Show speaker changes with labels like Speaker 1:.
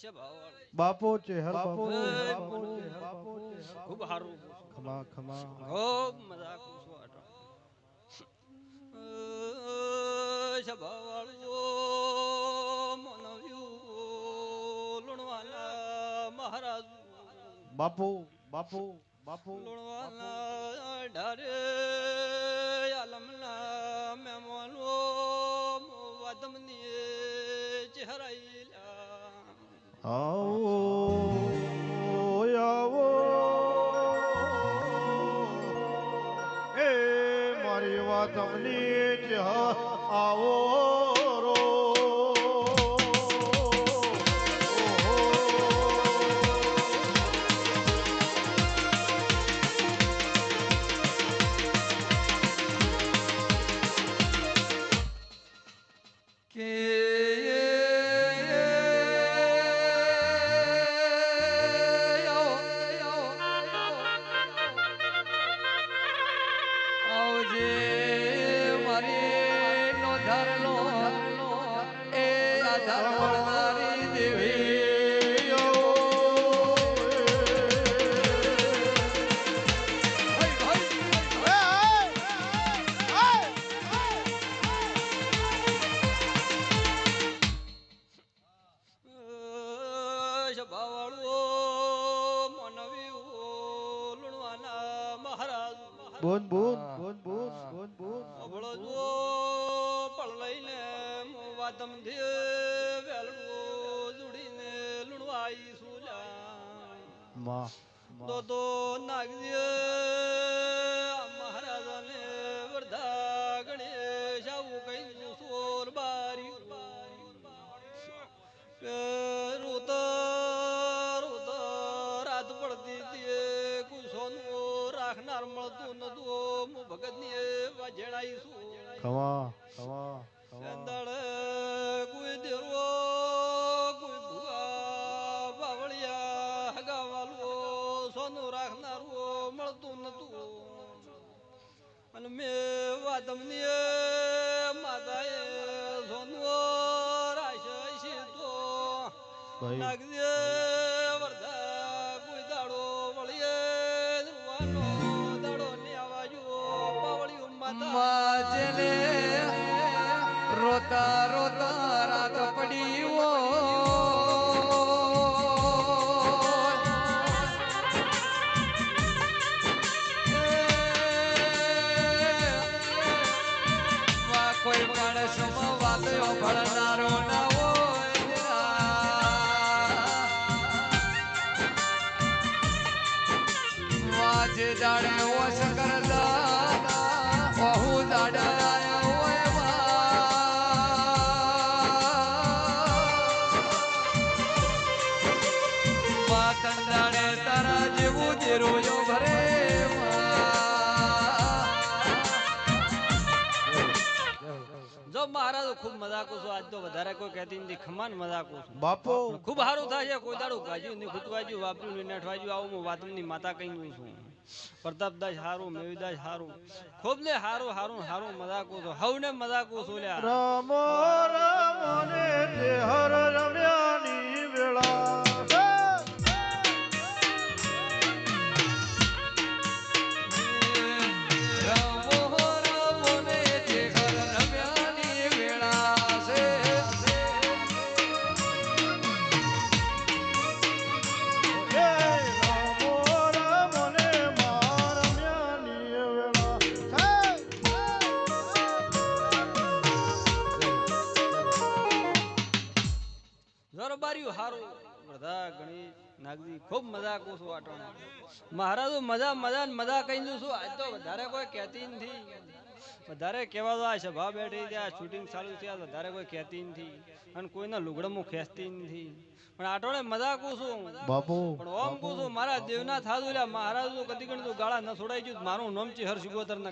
Speaker 1: બાપો છે હર બાપો
Speaker 2: ખૂબ સારું
Speaker 1: ખમા ખમા
Speaker 2: ખૂબ મજા કુસો આટો સભાવાળો મનવ્યું લુણવાના મહારાજ
Speaker 1: બાપુ બાપુ બાપુ
Speaker 2: લુણવાના ઢારે આલમના મહેમાનો વાદમની ચહેરાઈલા
Speaker 1: આવો આવો એ મારી વાત અમની જ આવો રો બોન બોન બોન બોન બોન બોન
Speaker 2: અબળો જો પળ લઈને વાદમ દે વેલડો જોડીને લુણવાઈ સુલા
Speaker 1: માં
Speaker 2: તો નાગદે મહારાજાને વરદા ગણેશ આવું કઈ સોર બારી રાત પડતી હતી કુસોનું રાખનાર મળતું નતું હું ભગત ની વાજણાઈશું
Speaker 1: ખમા ખમા
Speaker 2: અંદળ કોઈ દેરો કોઈ ભૂવા બાવળિયા હગાવાલો સોનું રાખનારો મળતું નતું અને મેં વાદમની માતાએ સોનું રાશે તો નાગદે વરદા કોઈ દાડો વળીએ દરવાનો દાડો ને આવાજો પાવળિયું માતા
Speaker 3: રોતા રોતા રાત પડી કોઈ માણસ વાતો ભણનારો ના હોય વાજ દાડે ઓશ કરતા બહુ દાડા તંદાડે તારા જેવું જે રોજો ભરે
Speaker 2: જો મહારાજ ખૂબ મજાક છું આજ તો વધારે કોઈ કહેતી નથી ખમાન મજાક છું
Speaker 1: બાપો
Speaker 2: ખૂબ સારું થાય છે કોઈ દાડું ગાજ્યું નહીં ખૂટવાજ્યું વાપર્યું નહીં નઠવાજ્યું આવું હું વાતની માતા કહી દઉં છું પ્રતાપદાસ હારું મેવીદાસ હારું ખૂબ ને હારું હારું હારું મજાક છું હવને મજાક છું લ્યા
Speaker 1: રામ રામ ને તે હર રમ્યાની વેળા
Speaker 2: હારું બધા ગણેશ નાગજી ખૂબ મજા કરું છું આટોને મહારાજ મજા મજા મજા કહી દઉં છું આજ તો વધારે કોઈ કહેતી નથી વધારે કહેવા તો આ સભા બેઠી છે આ શૂટિંગ ચાલુ છે વધારે કોઈ કહેતી નથી અને કોઈના લુગડમું ખેંચતી નથી પણ આટોને મજા કરું છું
Speaker 1: બાપુ
Speaker 2: પણ ઓમ કહું છું મારા દેવના થાદુ મહારાજ કદી ગણતું ગાળા ન છોડાઈ ગયું મારું નામ છે હર સિગોતર ના